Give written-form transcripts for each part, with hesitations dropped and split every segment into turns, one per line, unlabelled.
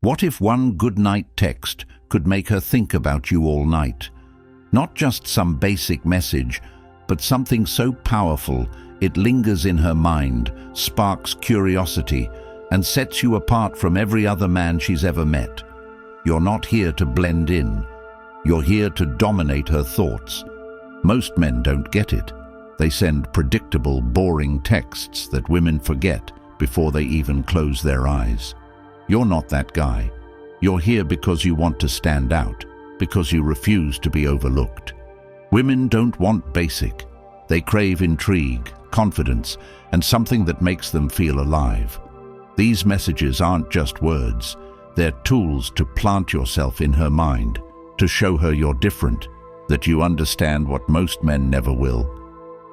What if one goodnight text could make her think about you all night? Not just some basic message, but something so powerful it lingers in her mind, sparks curiosity, and sets you apart from every other man she's ever met. You're not here to blend in. You're here to dominate her thoughts. Most men don't get it. They send predictable, boring texts that women forget before they even close their eyes. You're not that guy. You're here because you want to stand out, because you refuse to be overlooked. Women don't want basic. They crave intrigue, confidence, and something that makes them feel alive. These messages aren't just words. They're tools to plant yourself in her mind, to show her you're different, that you understand what most men never will.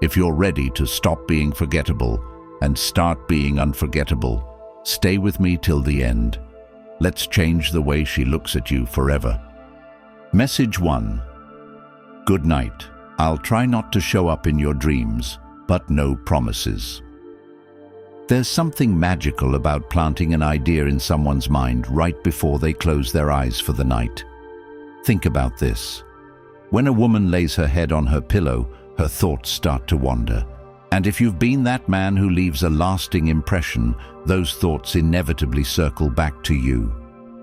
If you're ready to stop being forgettable and start being unforgettable, stay with me till the end. Let's change the way she looks at you forever. Message 1. Good night. I'll try not to show up in your dreams, but no promises. There's something magical about planting an idea in someone's mind right before they close their eyes for the night. Think about this. When a woman lays her head on her pillow, her thoughts start to wander. And if you've been that man who leaves a lasting impression, those thoughts inevitably circle back to you.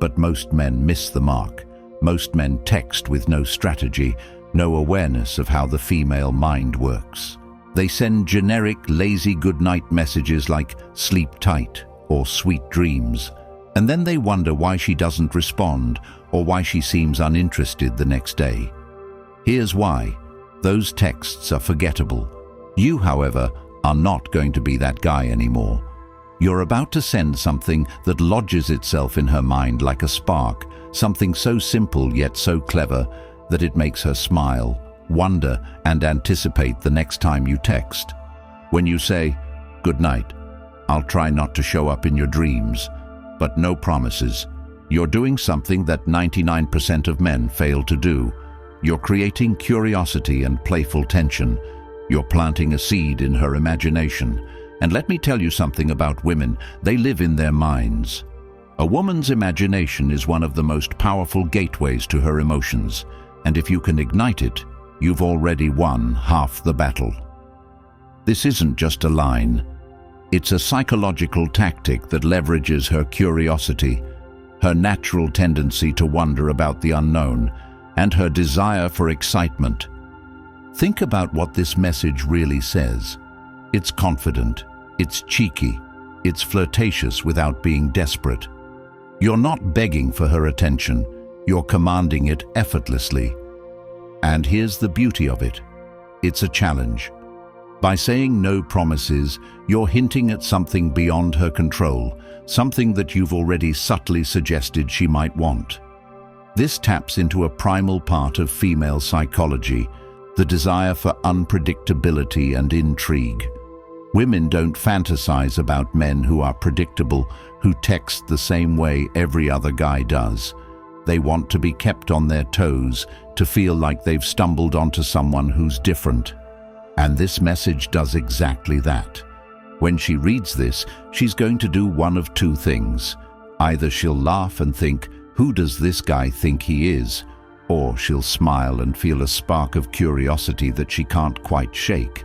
But most men miss the mark. Most men text with no strategy, no awareness of how the female mind works. They send generic, lazy goodnight messages like "sleep tight" or "sweet dreams," and then they wonder why she doesn't respond or why she seems uninterested the next day. Here's why. Those texts are forgettable. You, however, are not going to be that guy anymore. You're about to send something that lodges itself in her mind like a spark, something so simple yet so clever that it makes her smile, wonder, and anticipate the next time you text. When you say, "Good night, I'll try not to show up in your dreams, but no promises," you're doing something that 99% of men fail to do. You're creating curiosity and playful tension. You're planting a seed in her imagination. And let me tell you something about women. They live in their minds. A woman's imagination is one of the most powerful gateways to her emotions. And if you can ignite it, you've already won half the battle. This isn't just a line. It's a psychological tactic that leverages her curiosity, her natural tendency to wonder about the unknown, and her desire for excitement. Think about what this message really says. It's confident, it's cheeky, it's flirtatious without being desperate. You're not begging for her attention, you're commanding it effortlessly. And here's the beauty of it. It's a challenge. By saying no promises, you're hinting at something beyond her control, something that you've already subtly suggested she might want. This taps into a primal part of female psychology, the desire for unpredictability and intrigue. Women don't fantasize about men who are predictable, who text the same way every other guy does. They want to be kept on their toes, to feel like they've stumbled onto someone who's different. And this message does exactly that. When she reads this, she's going to do one of two things. Either she'll laugh and think, "Who does this guy think he is?" Or she'll smile and feel a spark of curiosity that she can't quite shake.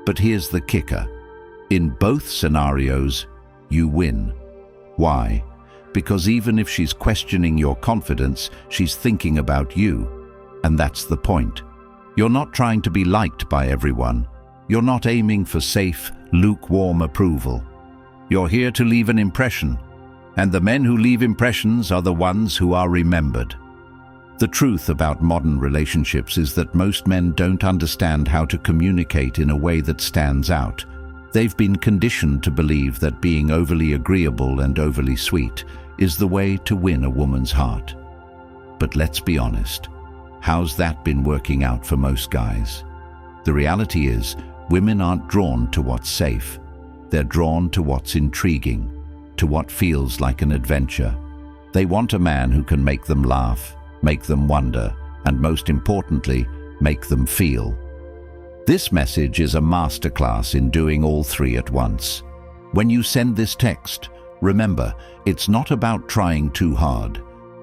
But here's the kicker. In both scenarios, you win. Why? Because even if she's questioning your confidence, she's thinking about you. And that's the point. You're not trying to be liked by everyone. You're not aiming for safe, lukewarm approval. You're here to leave an impression. And the men who leave impressions are the ones who are remembered. The truth about modern relationships is that most men don't understand how to communicate in a way that stands out. They've been conditioned to believe that being overly agreeable and overly sweet is the way to win a woman's heart. But let's be honest. How's that been working out for most guys? The reality is, women aren't drawn to what's safe. They're drawn to what's intriguing, to what feels like an adventure. They want a man who can make them laugh, make them wonder, and most importantly, make them feel. This message is a masterclass in doing all three at once. When you send this text, Remember, it's not about trying too hard.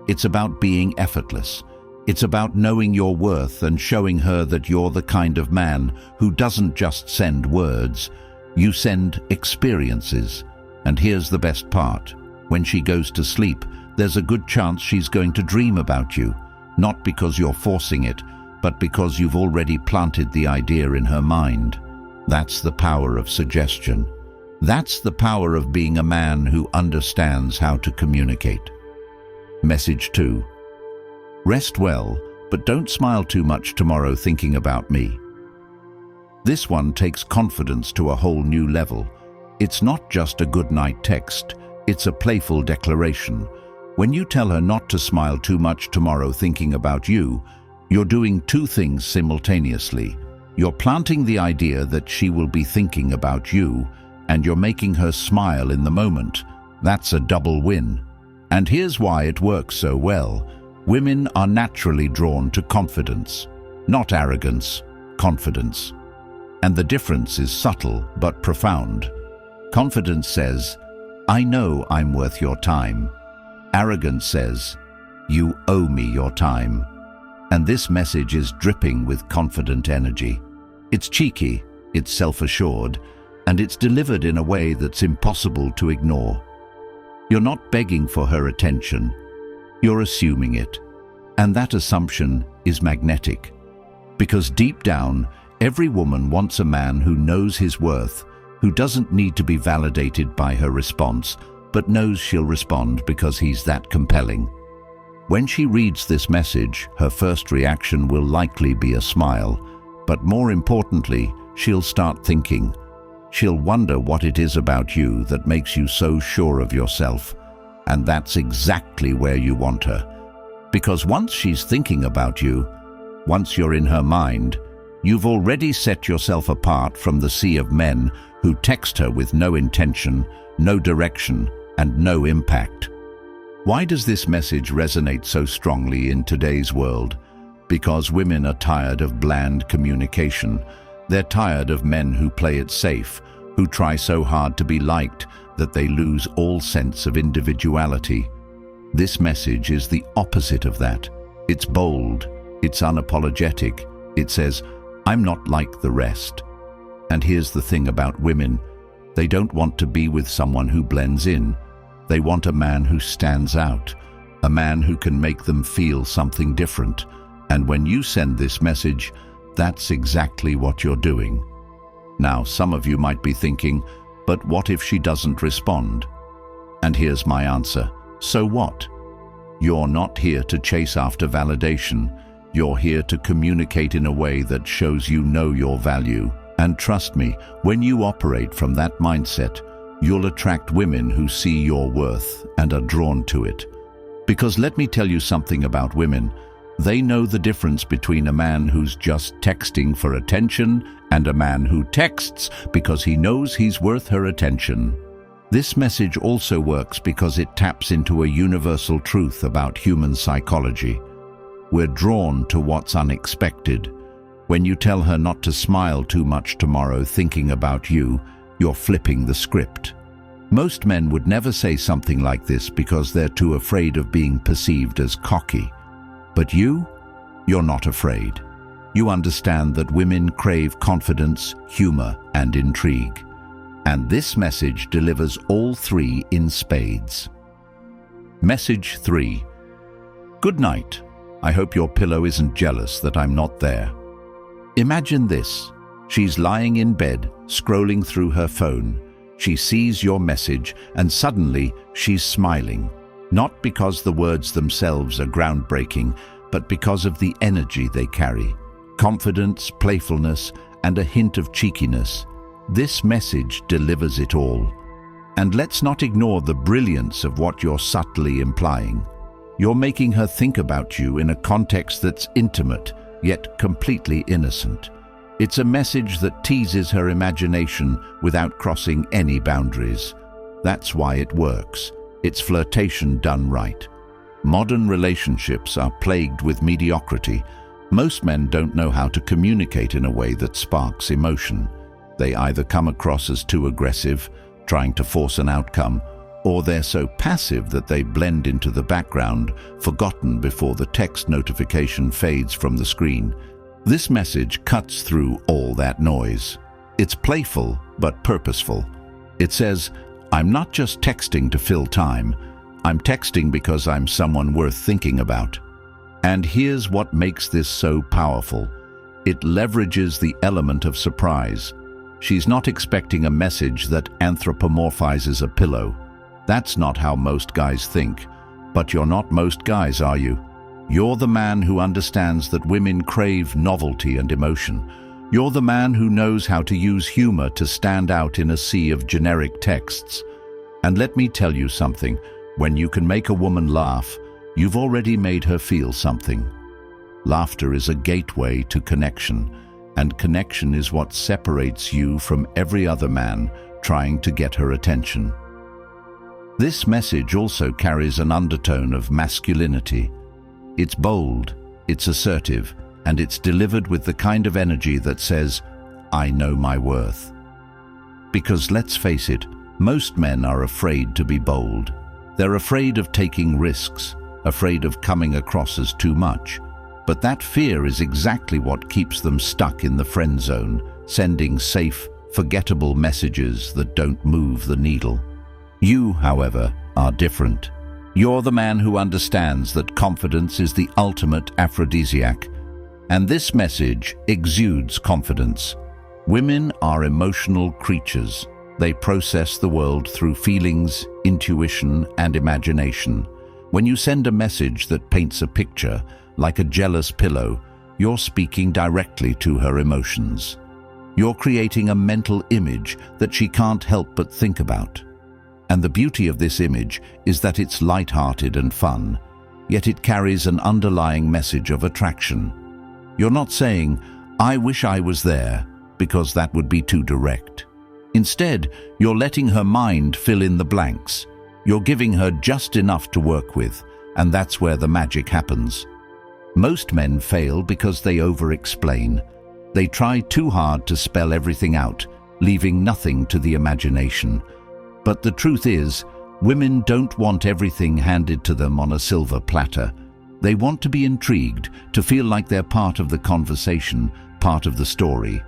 It's about being effortless. It's about knowing your worth and showing her that you're the kind of man who doesn't just send words. You send experiences. And here's the best part. When she goes to sleep, there's a good chance she's going to dream about you, not because you're forcing it, but because you've already planted the idea in her mind. That's the power of suggestion. That's the power of being a man who understands how to communicate. Message 2. Rest well, but don't smile too much tomorrow thinking about me. This one takes confidence to a whole new level. It's not just a goodnight text, it's a playful declaration. When you tell her not to smile too much tomorrow thinking about you, you're doing two things simultaneously. You're planting the idea that she will be thinking about you, and you're making her smile in the moment. That's a double win. And here's why it works so well. Women are naturally drawn to confidence, not arrogance, confidence. And the difference is subtle but profound. Confidence says, "I know I'm worth your time." Arrogance says, "You owe me your time." And this message is dripping with confident energy. It's cheeky, it's self-assured, and it's delivered in a way that's impossible to ignore. You're not begging for her attention, you're assuming it. And that assumption is magnetic. Because deep down, every woman wants a man who knows his worth, who doesn't need to be validated by her response, but knows she'll respond because he's that compelling. When she reads this message, her first reaction will likely be a smile, but more importantly, she'll start thinking. She'll wonder what it is about you that makes you so sure of yourself. And that's exactly where you want her. Because once she's thinking about you, once you're in her mind, you've already set yourself apart from the sea of men who text her with no intention, no direction, and no impact. Why does this message resonate so strongly in today's world? Because women are tired of bland communication. They're tired of men who play it safe, who try so hard to be liked that they lose all sense of individuality. This message is the opposite of that. It's bold, it's unapologetic. It says, "I'm not like the rest." And here's the thing about women. They don't want to be with someone who blends in. They want a man who stands out, a man who can make them feel something different. And when you send this message, that's exactly what you're doing. Now, some of you might be thinking, but what if she doesn't respond? And here's my answer. So what? You're not here to chase after validation. You're here to communicate in a way that shows you know your value. And trust me, when you operate from that mindset, you'll attract women who see your worth and are drawn to it. Because let me tell you something about women. They know the difference between a man who's just texting for attention and a man who texts because he knows he's worth her attention. This message also works because it taps into a universal truth about human psychology. We're drawn to what's unexpected. When you tell her not to smile too much tomorrow thinking about you, you're flipping the script. Most men would never say something like this because they're too afraid of being perceived as cocky. But you're not afraid. You understand that women crave confidence, humor, and intrigue. And this message delivers all three in spades. Message 3. Good night. I hope your pillow isn't jealous that I'm not there. Imagine this. She's lying in bed, scrolling through her phone. She sees your message, and suddenly she's smiling. Not because the words themselves are groundbreaking, but because of the energy they carry. Confidence, playfulness, and a hint of cheekiness. This message delivers it all. And let's not ignore the brilliance of what you're subtly implying. You're making her think about you in a context that's intimate, yet completely innocent. It's a message that teases her imagination without crossing any boundaries. That's why it works. It's flirtation done right. Modern relationships are plagued with mediocrity. Most men don't know how to communicate in a way that sparks emotion. They either come across as too aggressive, trying to force an outcome, or they're so passive that they blend into the background, forgotten before the text notification fades from the screen. This message cuts through all that noise. It's playful, but purposeful. It says, "I'm not just texting to fill time. I'm texting because I'm someone worth thinking about." And here's what makes this so powerful. It leverages the element of surprise. She's not expecting a message that anthropomorphizes a pillow. That's not how most guys think. But you're not most guys, are you? You're the man who understands that women crave novelty and emotion. You're the man who knows how to use humor to stand out in a sea of generic texts. And let me tell you something. When you can make a woman laugh, you've already made her feel something. Laughter is a gateway to connection, and connection is what separates you from every other man trying to get her attention. This message also carries an undertone of masculinity. It's bold, it's assertive, and it's delivered with the kind of energy that says, "I know my worth." Because let's face it, most men are afraid to be bold. They're afraid of taking risks, afraid of coming across as too much. But that fear is exactly what keeps them stuck in the friend zone, sending safe, forgettable messages that don't move the needle. You, however, are different. You're the man who understands that confidence is the ultimate aphrodisiac, and this message exudes confidence. Women are emotional creatures. They process the world through feelings, intuition, and imagination. When you send a message that paints a picture, like a jealous pillow, you're speaking directly to her emotions. You're creating a mental image that she can't help but think about. And the beauty of this image is that it's light-hearted and fun, yet it carries an underlying message of attraction. You're not saying, "I wish I was there," because that would be too direct. Instead, you're letting her mind fill in the blanks. You're giving her just enough to work with, and that's where the magic happens. Most men fail because they over-explain. They try too hard to spell everything out, leaving nothing to the imagination. But the truth is, women don't want everything handed to them on a silver platter. They want to be intrigued, to feel like they're part of the conversation, part of the story.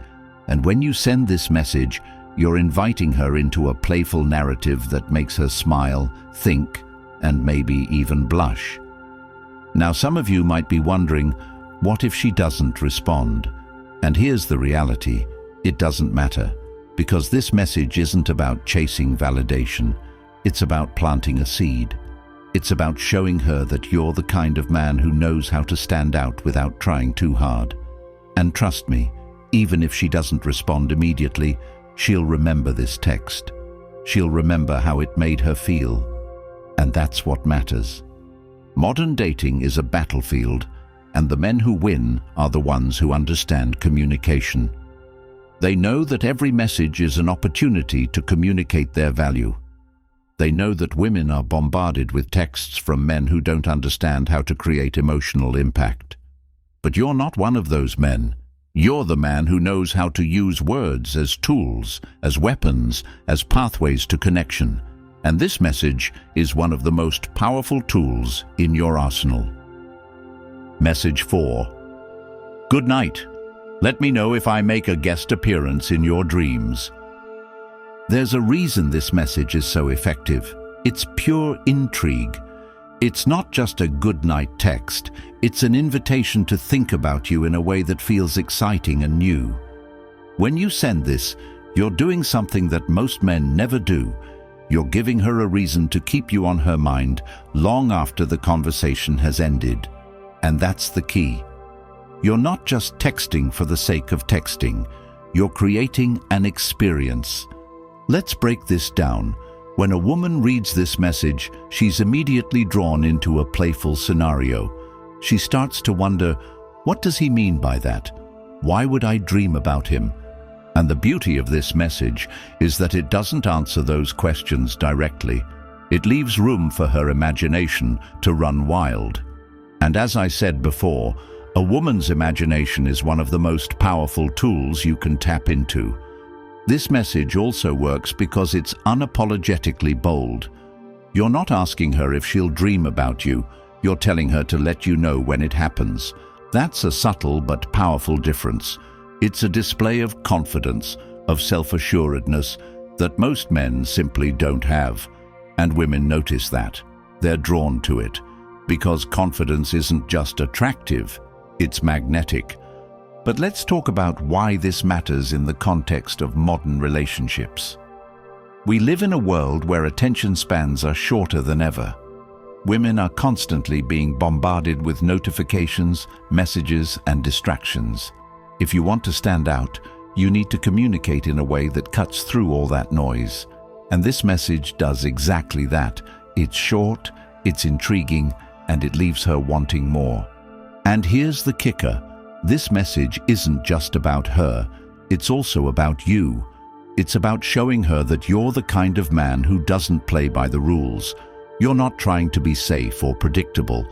And when you send this message, you're inviting her into a playful narrative that makes her smile, think, and maybe even blush. Now, some of you might be wondering, what if she doesn't respond? And here's the reality. It doesn't matter, because this message isn't about chasing validation. It's about planting a seed. It's about showing her that you're the kind of man who knows how to stand out without trying too hard. And trust me, even if she doesn't respond immediately, she'll remember this text. She'll remember how it made her feel. And that's what matters. Modern dating is a battlefield, and the men who win are the ones who understand communication. They know that every message is an opportunity to communicate their value. They know that women are bombarded with texts from men who don't understand how to create emotional impact. But you're not one of those men. You're the man who knows how to use words as tools, as weapons, as pathways to connection. And this message is one of the most powerful tools in your arsenal. Message 4. Good night. Let me know if I make a guest appearance in your dreams. There's a reason this message is so effective. It's pure intrigue. It's not just a good night text. It's an invitation to think about you in a way that feels exciting and new. When you send this, you're doing something that most men never do. You're giving her a reason to keep you on her mind long after the conversation has ended. And that's the key. You're not just texting for the sake of texting. You're creating an experience. Let's break this down. When a woman reads this message, she's immediately drawn into a playful scenario. She starts to wonder, what does he mean by that? Why would I dream about him? And the beauty of this message is that it doesn't answer those questions directly. It leaves room for her imagination to run wild. And as I said before, a woman's imagination is one of the most powerful tools you can tap into. This message also works because it's unapologetically bold. You're not asking her if she'll dream about you. You're telling her to let you know when it happens. That's a subtle but powerful difference. It's a display of confidence, of self-assuredness that most men simply don't have. And women notice that. They're drawn to it. Because confidence isn't just attractive, it's magnetic. But let's talk about why this matters in the context of modern relationships. We live in a world where attention spans are shorter than ever. Women are constantly being bombarded with notifications, messages, and distractions. If you want to stand out, you need to communicate in a way that cuts through all that noise. And this message does exactly that. It's short, it's intriguing, and it leaves her wanting more. And here's the kicker. This message isn't just about her. It's also about you. It's about showing her that you're the kind of man who doesn't play by the rules. You're not trying to be safe or predictable.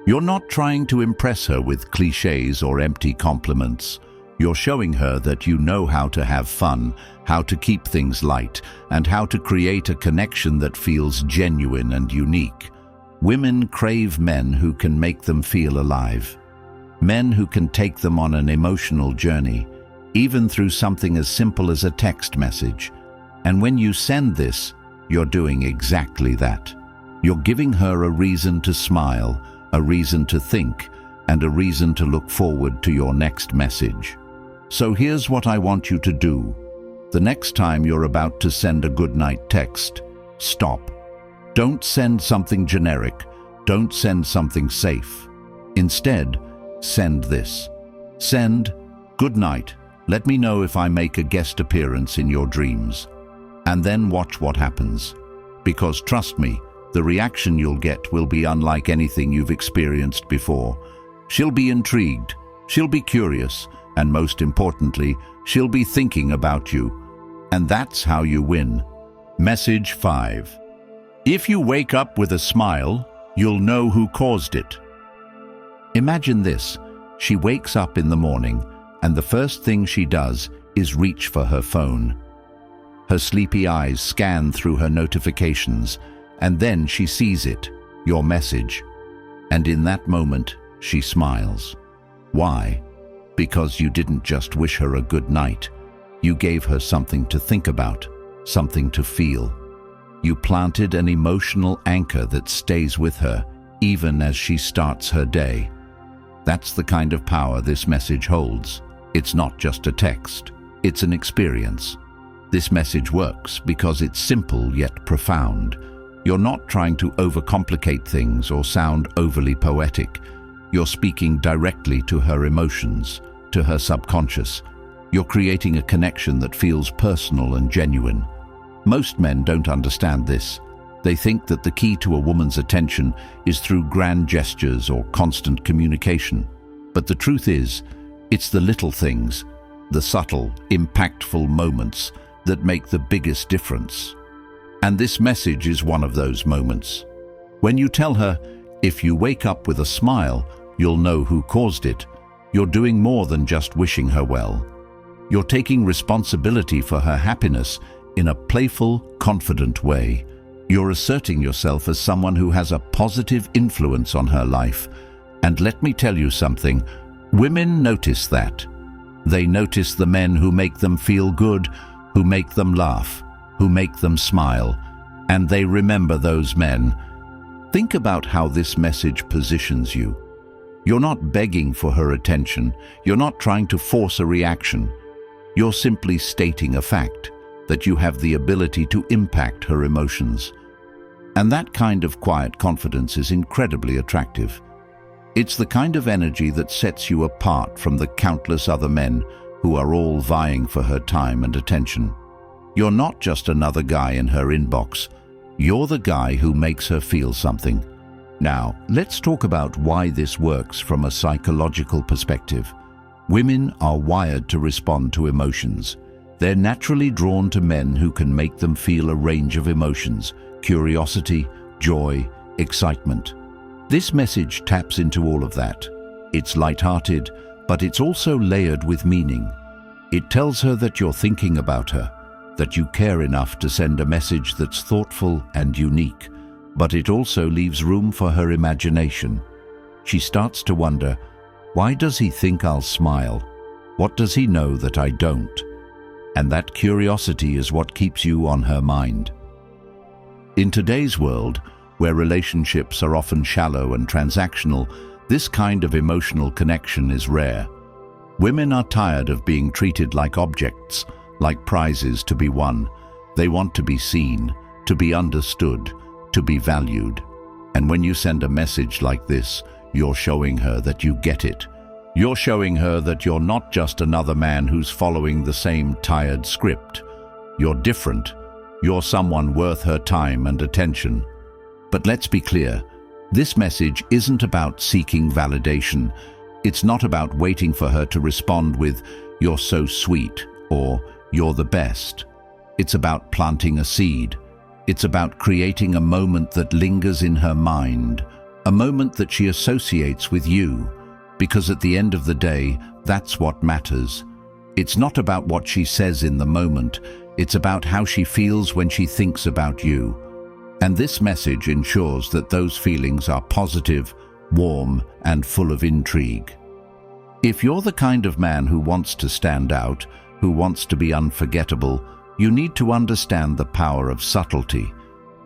You're not trying to impress her with cliches or empty compliments. You're showing her that you know how to have fun, how to keep things light, and how to create a connection that feels genuine and unique. Women crave men who can make them feel alive. Men who can take them on an emotional journey, even through something as simple as a text message. And when you send this, you're doing exactly that. You're giving her a reason to smile, a reason to think, and a reason to look forward to your next message. So here's what I want you to do. The next time you're about to send a goodnight text, stop. Don't send something generic. Don't send something safe. Instead, send this. Send, "Good night. Let me know if I make a guest appearance in your dreams." And then watch what happens. Because trust me, the reaction you'll get will be unlike anything you've experienced before. She'll be intrigued, she'll be curious, and most importantly, she'll be thinking about you. And that's how you win. Message 5. If you wake up with a smile, you'll know who caused it. Imagine this. She wakes up in the morning, and the first thing she does is reach for her phone. Her sleepy eyes scan through her notifications, and then she sees it, your message. And in that moment, she smiles. Why? Because you didn't just wish her a good night. You gave her something to think about, something to feel. You planted an emotional anchor that stays with her, even as she starts her day. That's the kind of power this message holds. It's not just a text, it's an experience. This message works because it's simple yet profound. You're not trying to overcomplicate things or sound overly poetic. You're speaking directly to her emotions, to her subconscious. You're creating a connection that feels personal and genuine. Most men don't understand this. They think that the key to a woman's attention is through grand gestures or constant communication. But the truth is, it's the little things, the subtle, impactful moments that make the biggest difference. And this message is one of those moments. When you tell her, if you wake up with a smile, you'll know who caused it, you're doing more than just wishing her well. You're taking responsibility for her happiness in a playful, confident way. You're asserting yourself as someone who has a positive influence on her life. And let me tell you something, women notice that. They notice the men who make them feel good, who make them laugh, who make them smile, and they remember those men. Think about how this message positions you. You're not begging for her attention. You're not trying to force a reaction. You're simply stating a fact, that you have the ability to impact her emotions. And that kind of quiet confidence is incredibly attractive. It's the kind of energy that sets you apart from the countless other men who are all vying for her time and attention. You're not just another guy in her inbox. You're the guy who makes her feel something. Now, let's talk about why this works from a psychological perspective. Women are wired to respond to emotions. They're naturally drawn to men who can make them feel a range of emotions: curiosity, joy, excitement. This message taps into all of that. It's lighthearted, but it's also layered with meaning. It tells her that you're thinking about her, that you care enough to send a message that's thoughtful and unique. But it also leaves room for her imagination. She starts to wonder, why does he think I'll smile? What does he know that I don't? And that curiosity is what keeps you on her mind. In today's world, where relationships are often shallow and transactional, this kind of emotional connection is rare. Women are tired of being treated like objects, like prizes to be won. They want to be seen, to be understood, to be valued. And when you send a message like this, you're showing her that you get it. You're showing her that you're not just another man who's following the same tired script. You're different. You're someone worth her time and attention. But let's be clear, this message isn't about seeking validation. It's not about waiting for her to respond with, "You're so sweet," or "You're the best." It's about planting a seed. It's about creating a moment that lingers in her mind, a moment that she associates with you, because at the end of the day, that's what matters. It's not about what she says in the moment, it's about how she feels when she thinks about you. And this message ensures that those feelings are positive, warm, and full of intrigue. If you're the kind of man who wants to stand out, who wants to be unforgettable, you need to understand the power of subtlety.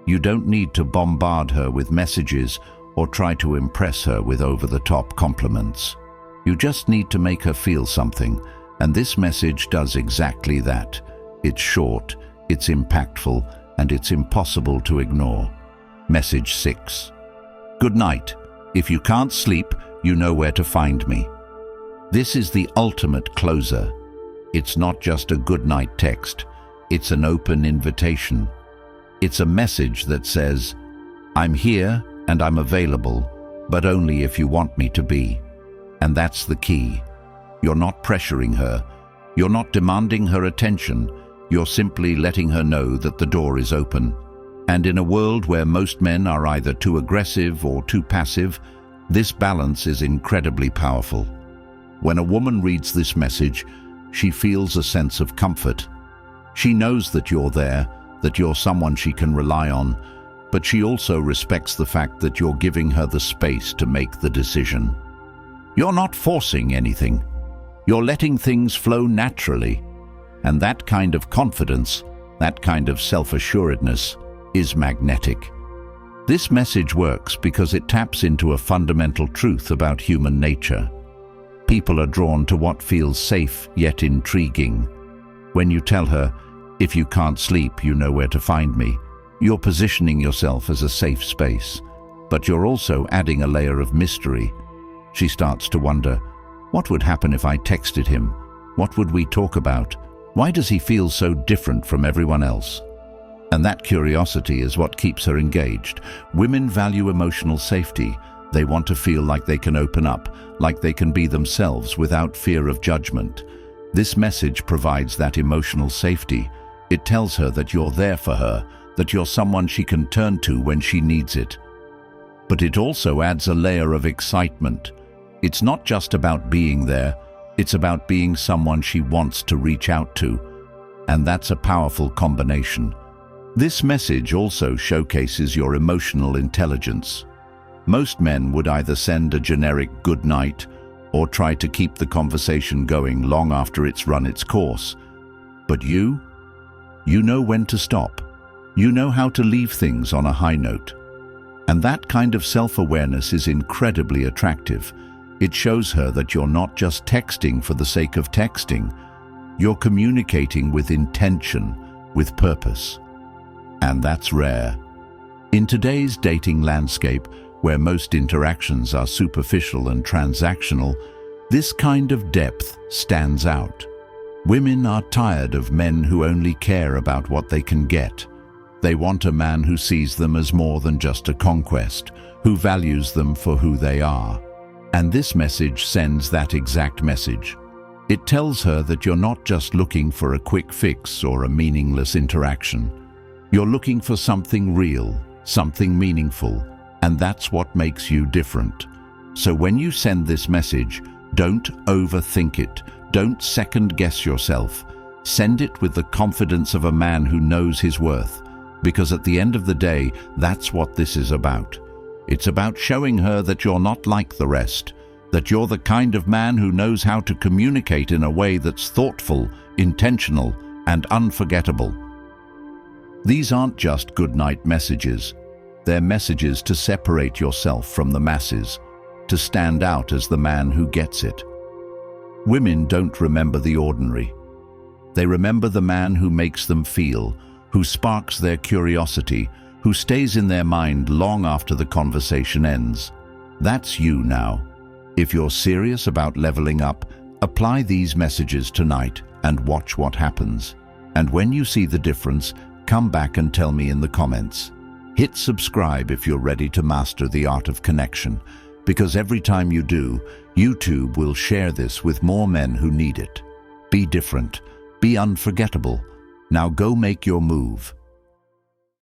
You don't need to bombard her with messages or try to impress her with over-the-top compliments. You just need to make her feel something, and this message does exactly that. It's short, it's impactful, and it's impossible to ignore. Message 6. Good night. If you can't sleep, you know where to find me. This is the ultimate closer. It's not just a goodnight text. It's an open invitation. It's a message that says, I'm here and I'm available, but only if you want me to be. And that's the key. You're not pressuring her. You're not demanding her attention. You're simply letting her know that the door is open. And in a world where most men are either too aggressive or too passive, this balance is incredibly powerful. When a woman reads this message, she feels a sense of comfort. She knows that you're there, that you're someone she can rely on, but she also respects the fact that you're giving her the space to make the decision. You're not forcing anything. You're letting things flow naturally. And that kind of confidence, that kind of self-assuredness, is magnetic. This message works because it taps into a fundamental truth about human nature. People are drawn to what feels safe yet intriguing. When you tell her, if you can't sleep, you know where to find me, you're positioning yourself as a safe space, but you're also adding a layer of mystery. She starts to wonder, what would happen if I texted him? What would we talk about? Why does he feel so different from everyone else? And that curiosity is what keeps her engaged. Women value emotional safety. They want to feel like they can open up, like they can be themselves without fear of judgment. This message provides that emotional safety. It tells her that you're there for her, that you're someone she can turn to when she needs it. But it also adds a layer of excitement. It's not just about being there, it's about being someone she wants to reach out to. And that's a powerful combination. This message also showcases your emotional intelligence. Most men would either send a generic good night or try to keep the conversation going long after it's run its course. But you know when to stop. You know how to leave things on a high note. And that kind of self-awareness is incredibly attractive. It shows her that you're not just texting for the sake of texting. You're communicating with intention, with purpose. And that's rare. In today's dating landscape, where most interactions are superficial and transactional, this kind of depth stands out. Women are tired of men who only care about what they can get. They want a man who sees them as more than just a conquest, who values them for who they are. And this message sends that exact message. It tells her that you're not just looking for a quick fix or a meaningless interaction. You're looking for something real, something meaningful, and that's what makes you different. So when you send this message, don't overthink it. Don't second-guess yourself. Send it with the confidence of a man who knows his worth. Because at the end of the day, that's what this is about. It's about showing her that you're not like the rest, that you're the kind of man who knows how to communicate in a way that's thoughtful, intentional, and unforgettable. These aren't just goodnight messages. They're messages to separate yourself from the masses, to stand out as the man who gets it. Women don't remember the ordinary. They remember the man who makes them feel, who sparks their curiosity, who stays in their mind long after the conversation ends. That's you now. If you're serious about leveling up, apply these messages tonight and watch what happens. And when you see the difference, come back and tell me in the comments. Hit subscribe if you're ready to master the art of connection, because every time you do, YouTube will share this with more men who need it. Be different. Be unforgettable. Now go make your move.